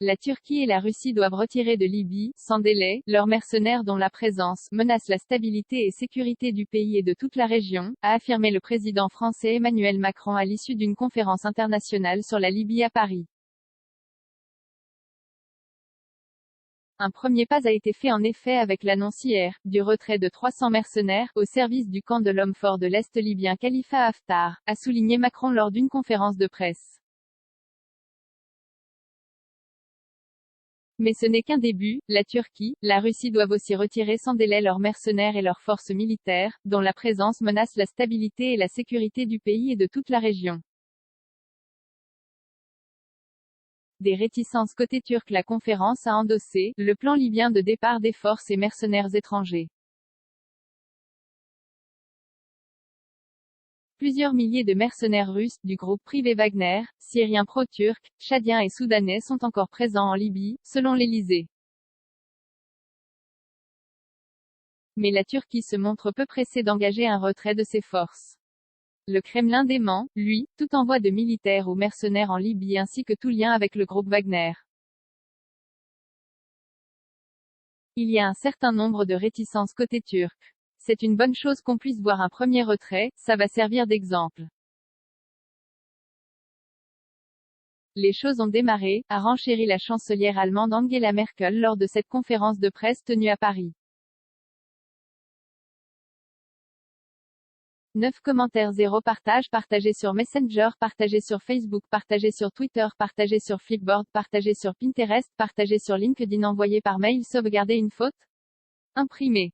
La Turquie et la Russie doivent retirer de Libye, sans délai, leurs mercenaires dont la présence menace la stabilité et sécurité du pays et de toute la région, a affirmé le président français Emmanuel Macron à l'issue d'une conférence internationale sur la Libye à Paris. Un premier pas a été fait en effet avec l'annonce hier, du retrait de 300 mercenaires, au service du camp de l'homme fort de l'Est libyen Khalifa Haftar, a souligné Macron lors d'une conférence de presse. Mais ce n'est qu'un début, la Turquie, la Russie doivent aussi retirer sans délai leurs mercenaires et leurs forces militaires, dont la présence menace la stabilité et la sécurité du pays et de toute la région. Des réticences côté turc. La conférence a endossé le plan libyen de départ des forces et mercenaires étrangers. Plusieurs milliers de mercenaires russes, du groupe privé Wagner, syriens pro-turcs, tchadiens et soudanais sont encore présents en Libye, selon l'Élysée. Mais la Turquie se montre peu pressée d'engager un retrait de ses forces. Le Kremlin dément, lui, tout envoi de militaires ou mercenaires en Libye ainsi que tout lien avec le groupe Wagner. Il y a un certain nombre de réticences côté turc. C'est une bonne chose qu'on puisse voir un premier retrait, ça va servir d'exemple. Les choses ont démarré, a renchéri la chancelière allemande Angela Merkel lors de cette conférence de presse tenue à Paris. 9 commentaires 0 partage partagé sur Messenger, partagé sur Facebook, partagé sur Twitter, partagé sur Flipboard, partagé sur Pinterest, partagé sur LinkedIn, envoyé par mail, sauvegarder une faute, imprimé.